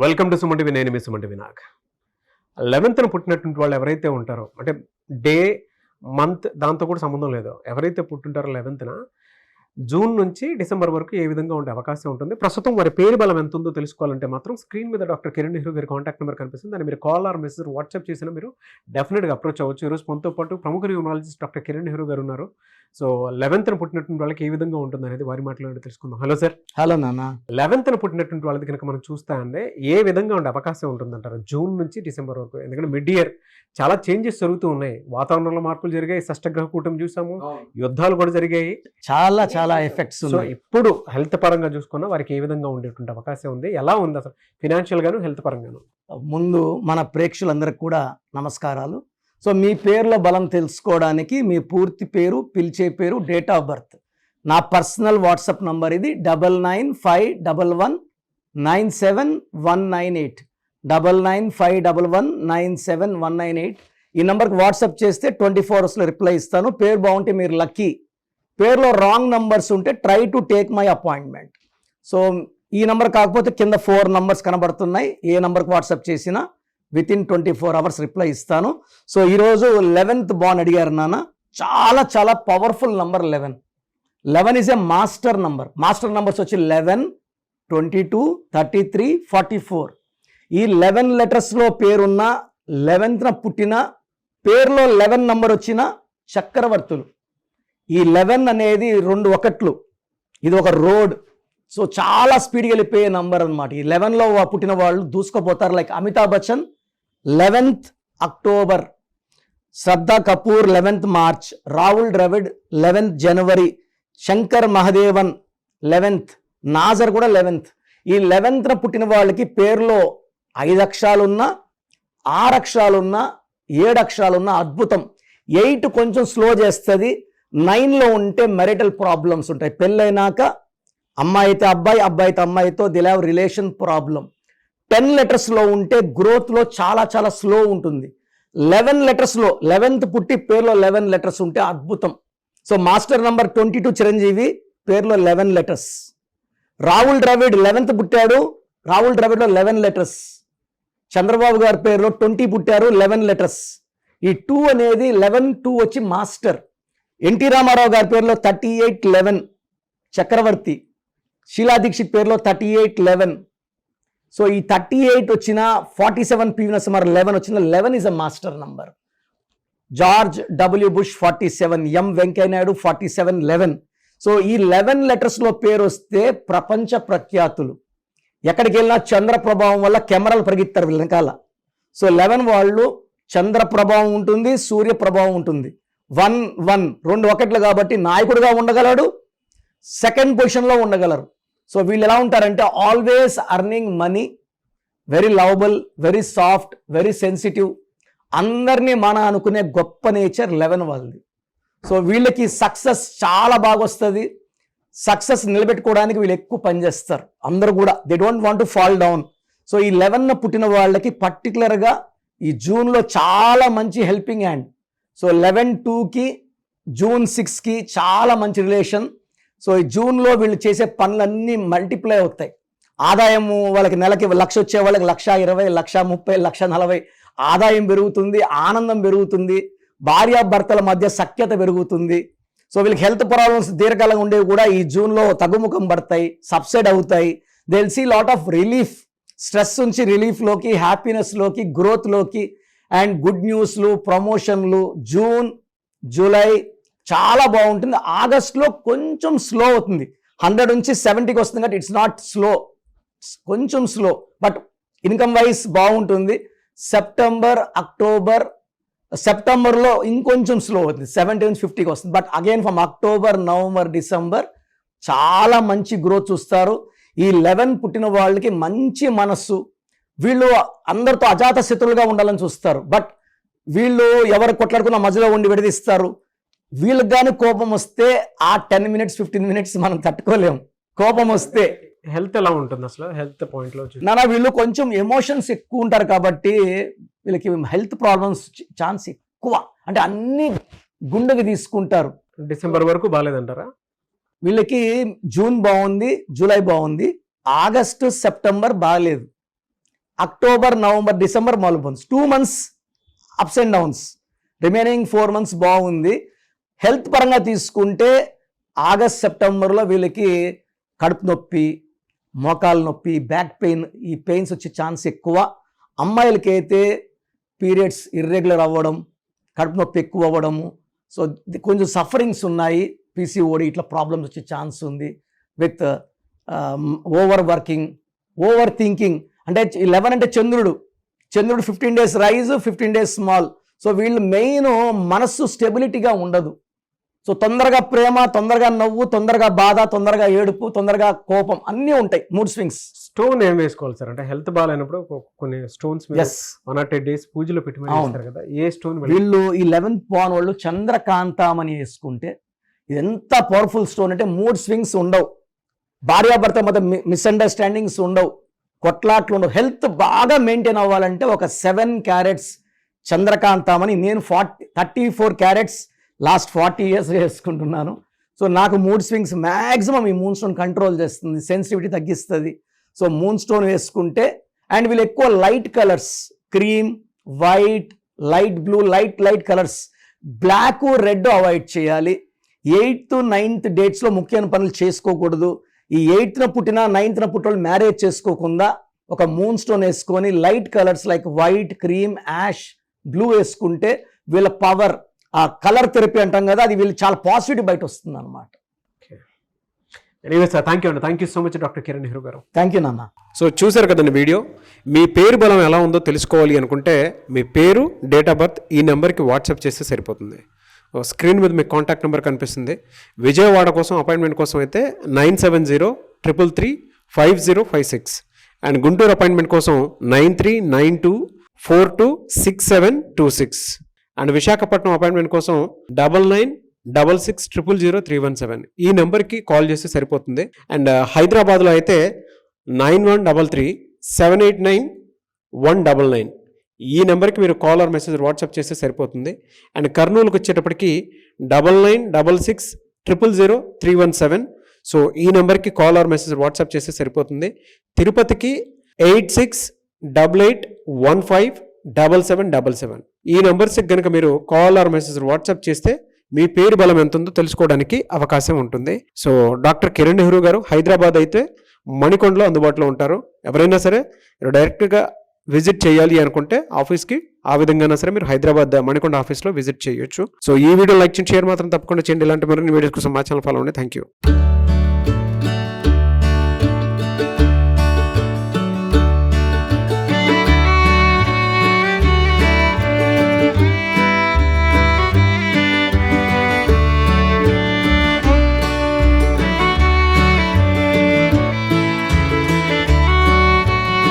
Welcome to Suman TV. నేను మీ Suman TV. నాకు 11th పుట్టినటువంటి వాళ్ళు ఎవరైతే ఉంటారో, అంటే డే మంత్ దాంతో కూడా సంబంధం లేదు, ఎవరైతే పుట్టుంటారో 11th జూన్ నుంచి డిసెంబర్ వరకు ఏ విధంగా ఉండే అవకాశం ఉంటుంది. ప్రస్తుతం వారి పేరు బలం ఎంత ఉందో తెలుసుకోవాలంటే మాత్రం స్క్రీన్ మీద డాక్టర్ కిరణ్ నెహ్రూ గారి కాంటాక్ట్ నెంబర్ కనిపిస్తుంది. దాన్ని మీరు కాల్ ఆర్ మెసేజ్ వాట్సాప్ చేసినా మీరు డెఫినెట్గా అప్రోచ్ అవ్వచ్చు. ఈరోజు మనతో పాటు ప్రముఖ న్యూమరాలజిస్ట్ డాక్టర్ కిరణ్ నెహ్రూ గారు ఉన్నారు. సో 11th పుట్టినటువంటి వాళ్ళకి ఏ విధంగా ఉంటుంది అనేది వారి మాటలో తెలుసుకుందాం. Hello sir. హలో నాన్న. 11th పుట్టినటువంటి వాళ్ళది కనుక మనం చూస్తా అంటే ఏ విధంగా ఉండే అవకాశం ఉంటుందంటారు జూన్ నుంచి డిసెంబర్ వరకు? ఎందుకంటే మిడ్ ఇయర్ చాలా చేంజెస్ జరుగుతూ ఉన్నాయి, వాతావరణంలో మార్పులు జరిగాయి, షష్టగ్రహ కూటమి చూసాము, యుద్ధాలు కూడా జరిగాయి, చాలా చాలా ఎఫెక్ట్స్. సో ఇప్పుడు హెల్త్ పరంగా చూసుకున్నా వారికి ఏ విధంగా ఉండేటువంటి అవకాశం ఉంది, ఎలా ఉంది అసలు ఫినాన్షియల్ గాను హెల్త్ పరంగాను? ముందు మన ప్రేక్షకులందరికీ కూడా నమస్కారాలు. సో మీ పేర్ల బలం తెలుసుకోవడానికి మీ పూర్తి పేరు, పిలిచే పేరు, డేట్ ఆఫ్ బర్త్, నా పర్సనల్ వాట్సాప్ నంబర్ ఇది 9951197198 9951197198. ఈ నెంబర్కి వాట్సాప్ చేస్తే 24 అవర్స్లో రిప్లై ఇస్తాను. పేరు బాగుంటే మీరు లక్కీ. పేరులో రాంగ్ నంబర్స్ ఉంటే try to take my appointment. So ఈ నెంబర్ కాకపోతే కింద 4 నంబర్స్ కనబడుతున్నాయి, ఏ నెంబర్కి వాట్సాప్ చేసినా వితిన్ 24 అవర్స్ రిప్లై ఇస్తాను. సో ఈరోజు 11th బాన్ అడిగారు నాన్న. చాలా చాలా powerful number 11. 11 is a master number. Master numbers వచ్చి 11, 22, 33, 44. ఈ 11 లెటర్స్లో పేరున్న 11th పుట్టిన పేరులో 11 నంబర్ వచ్చిన చక్రవర్తులు. ఈ 11 అనేది 2 ఒకట్లు, ఇది ఒక రోడ్. సో చాలా స్పీడ్గా వెళ్ళిపోయే నంబర్ అనమాట. ఈ 11లో పుట్టిన వాళ్ళు దూసుకుపోతారు. Like Amitabh Bachchan 11th October, Shraddha Kapoor 11th March, Rahul Dravid 11th జనవరి, శంకర్ మహదేవన్ 11th, నాజర్ కూడా 11th. ఈ 11th పుట్టిన వాళ్ళకి పేరులో 5 అక్షరాలున్నా, 6 అక్షరాలున్నా, 7 అక్షరాలున్నా అద్భుతం. 8 కొంచెం స్లో చేస్తుంది. 9లో ఉంటే మెరిటల్ ప్రాబ్లమ్స్ ఉంటాయి. పెళ్ళైనాక అమ్మాయి అయితే అబ్బాయి, అబ్బాయి అయితే అమ్మాయితో దిల్ హ్యావ్ రిలేషన్ ప్రాబ్లం. 10 లెటర్స్లో ఉంటే గ్రోత్లో చాలా చాలా స్లో ఉంటుంది. 11 లెటర్స్లో 11th పుట్టి పేరులో 11 లెటర్స్ ఉంటే అద్భుతం. సో మాస్టర్ నంబర్ 22 చిరంజీవి, పేరులో 11 లెటర్స్. రాహుల్ ద్రవిడ్ 11th పుట్టాడు, రాహుల్ ద్రవిడ్లో 11 లెటర్స్. చంద్రబాబు గారి పేరులో 20 పుట్టారు, 11 లెటర్స్. ఈ 2 అనేది 11-2 వచ్చి మాస్టర్. ఎన్టీ రామారావు గారి పేరులో 38-11 చక్రవర్తి. షీలా దీక్షిత్ పేరులో 38-11. సో ఈ 38 వచ్చిన 47 పివి నరసింహారావు 11 వచ్చిన 11 is a master number. George W bush 47, M Venkaiah Naidu 47-11. So ఈ 11 లెటర్స్లో పేరు వస్తే ప్రపంచ ప్రఖ్యాతులు. ఎక్కడికి వెళ్ళినా చంద్ర ప్రభావం వల్ల కెమెరాలు పరిగెత్తారు వెనకాల. సో 11 వాళ్ళు చంద్ర ప్రభావం ఉంటుంది, సూర్య ప్రభావం ఉంటుంది. 1-1 2 ఒకట్లు కాబట్టి నాయకుడిగా ఉండగలడు, సెకండ్ పొజిషన్లో ఉండగలరు. సో వీళ్ళు ఎలా ఉంటారంటే always earning money, very lovable, very soft, very sensitive, అందరినీ మన అనుకునే గొప్ప నేచర్ 11 వాళ్ళది. సో వీళ్ళకి సక్సెస్ చాలా బాగా వస్తుంది. సక్సెస్ నిలబెట్టుకోవడానికి వీళ్ళు ఎక్కువ పనిచేస్తారు. అందరూ కూడా they don't want to fall down. So ఈ 11 పుట్టిన వాళ్ళకి పర్టికులర్గా ఈ జూన్లో చాలా మంచి హెల్పింగ్ హ్యాండ్. సో 11-2కి జూన్ 6కి చాలా మంచి రిలేషన్. సో ఈ జూన్లో వీళ్ళు చేసే పనులన్నీ మల్టిప్లై అవుతాయి. ఆదాయము వాళ్ళకి నెలకి 1,00,000 వచ్చే వాళ్ళకి 1,20,000, 1,30,000, 1,40,000 ఆదాయం పెరుగుతుంది, ఆనందం పెరుగుతుంది, భార్యాభర్తల మధ్య సఖ్యత పెరుగుతుంది. సో వీళ్ళకి హెల్త్ ప్రాబ్లమ్స్ దీర్ఘకాలంగా ఉండేవి కూడా ఈ జూన్లో తగ్గుముఖం పడతాయి, సబ్సైడ్ అవుతాయి. They will see lot of relief. Stress నుంచి రిలీఫ్లోకి, హ్యాపీనెస్లోకి, గ్రోత్లోకి అండ్ గుడ్ న్యూస్లు, ప్రమోషన్లు. జూన్, జూలై చాలా బాగుంటుంది. ఆగస్ట్లో కొంచెం స్లో అవుతుంది, 100 నుంచి 70కి వస్తుంది కాబట్టి ఇట్స్ నాట్ స్లో, కొంచెం స్లో, బట్ ఇన్కమ్ వైజ్ బాగుంటుంది. సెప్టెంబర్, అక్టోబర్, సెప్టెంబర్లో ఇంకొంచెం స్లో అవుతుంది, 70 నుంచి 50కి వస్తుంది. But again from October, November, December చాలా మంచి గ్రోత్ చూస్తారు. ఈ 11 పుట్టిన వాళ్ళకి మంచి మనస్సు. వీళ్ళు అందరితో అజాత శత్రులుగా ఉండాలని చూస్తారు, బట్ వీళ్ళు ఎవరు కొట్లాడుకున్న మధ్యలో ఉండి విడదీస్తారు. వీళ్ళకి కానీ కోపం వస్తే ఆ 10 మినిట్స్ 15 మినిట్స్ మనం తట్టుకోలేము. కోపం వస్తే హెల్త్ ఎలా ఉంటుంది అసలు? హెల్త్ పాయింట్లో నాన్న వీళ్ళు కొంచెం ఎమోషన్స్ ఎక్కువ ఉంటారు కాబట్టి వీళ్ళకి హెల్త్ ప్రాబ్లమ్స్ ఛాన్స్ ఎక్కువ. అంటే అన్ని గుండెకి తీసుకుంటారు. డిసెంబర్ వరకు బాగాలేదంటారా? వీళ్ళకి జూన్ బాగుంది, జూలై బాగుంది, ఆగస్టు, సెప్టెంబర్ బాగలేదు. October, November, December 4 months, 2 months ups and downs, remaining 4 months బాగుంది. హెల్త్ పరంగా తీసుకుంటే ఆగస్ట్, సెప్టెంబర్లో వీళ్ళకి కడుపు నొప్పి, మోకాలు నొప్పి, బ్యాక్ పెయిన్, ఈ పెయిన్స్ వచ్చే ఛాన్స్ ఎక్కువ. అమ్మాయిలకి అయితే పీరియడ్స్ ఇర్రెగ్యులర్ అవ్వడం, కడుపు నొప్పి ఎక్కువ అవ్వడము, సో కొంచెం సఫరింగ్స్ ఉన్నాయి. పీసీఓడి ఇట్లా ప్రాబ్లమ్స్ వచ్చే ఛాన్స్ ఉంది. With over working, over thinking. అంటే 11 అంటే చంద్రుడు 15 days rise, 15 days small. So వీళ్ళు మెయిన్ మనస్సు స్టెబిలిటీగా ఉండదు. సో తొందరగా ప్రేమ, తొందరగా నవ్వు, తొందరగా బాధ, తొందరగా ఏడుపు, తొందరగా కోపం అన్నీ ఉంటాయి. Mood swings. స్టోన్ ఏం వేసుకోవాలి సార్? అంటే హెల్త్ బాగాలేనప్పుడు కొన్ని స్టోన్స్ 1 or 10 days పూజలో పెట్టి వేస్తారు కదా, ఏ స్టోన్? వీళ్ళు ఈ 11th pawn వాళ్ళు చంద్రకాంతామని వేసుకుంటే ఇది ఎంత పవర్ఫుల్ స్టోన్ అంటే మూడ్ స్వింగ్స్ ఉండవు, భార్యాభర్త మధ్య మిస్అండర్స్టాండింగ్స్ ఉండవు, కొట్లాట్లు ఉండవు. హెల్త్ బాగా మెయింటైన్ అవ్వాలంటే ఒక 7 carats చంద్రకాంతామని, నేను 34 carats లాస్ట్ 40 years వేసుకుంటున్నాను. సో నాకు మూడ్ స్వింగ్స్ మ్యాక్సిమం ఈ మూన్ స్టోన్ కంట్రోల్ చేస్తుంది, సెన్సిటివిటీ తగ్గిస్తుంది. సో మూన్ స్టోన్ వేసుకుంటే, అండ్ వీళ్ళు ఎక్కువ light colours, cream, white, light blue, light colours, black, red avoid చేయాలి. 8th, 9th డేట్స్లో ముఖ్యమైన పనులు చేసుకోకూడదు. ఈ 8th పుట్టిన 9th పుట్టిన మ్యారేజ్ చేసుకోకుండా ఒక మూన్ స్టోన్ వేసుకొని light colours like white, cream, ash, blue వేసుకుంటే వీళ్ళ పవర్, ఆ కలర్ థెరపీ అంటాం కదా, అది వీళ్ళు చాలా పాజిటివిటీ బయట వస్తుంది అనమాట. Anyway sir, thank you so much doctor Kiran Nehru garu. Thank you నాన్న. సో చూసారు కదండి వీడియో. మీ పేరు బలం ఎలా ఉందో తెలుసుకోవాలి అనుకుంటే మీ పేరు, డేట్ ఆఫ్ బర్త్ ఈ నెంబర్కి వాట్సాప్ చేస్తే సరిపోతుంది. స్క్రీన్ మీద మీకు కాంటాక్ట్ నెంబర్ కనిపిస్తుంది. విజయవాడ కోసం అపాయింట్మెంట్ కోసం అయితే 9703335056, అండ్ గుంటూరు అపాయింట్మెంట్ కోసం 9392426726, అండ్ విశాఖపట్నం అపాయింట్మెంట్ కోసం 9966600317 ఈ నెంబర్కి కాల్ చేస్తే సరిపోతుంది. అండ్ హైదరాబాద్లో అయితే 9133789199 ఈ నెంబర్కి మీరు కాల్ ఆర్ మెసేజ్ వాట్సాప్ చేస్తే సరిపోతుంది. అండ్ కర్నూలుకి వచ్చేటప్పటికి 9966000317 సో ఈ నెంబర్కి కాల్ ఆర్ మెసేజ్ వాట్సాప్ చేస్తే సరిపోతుంది. తిరుపతికి 8688157777 ఈ నెంబర్స్కి కనుక మీరు కాల్ ఆర్ మెసేజ్ వాట్సాప్ చేస్తే మీ పేరు బలం ఎంత ఉందో తెలుసుకోవడానికి అవకాశం ఉంటుంది. సో డాక్టర్ కిరణ్ నెహ్రూ గారు హైదరాబాద్ అయితే మణికొండలో అందుబాటులో ఉంటారు. ఎవరైనా సరే డైరెక్ట్గా విజిట్ చేయాలి అనుకుంటే ఆఫీస్కి, ఆ విధంగా సరే మీరు హైదరాబాద్ మణికొండ ఆఫీస్లో విజిట్ చేయొచ్చు. సో ఈ వీడియో లైక్ చేయండి, షేర్ మాత్రం తప్పకుండా చేయండి. ఇలాంటి మరిన్ని వీడియోస్ కోసం మా ఛానల్ ఫాలో అవ్వండి. Thank you.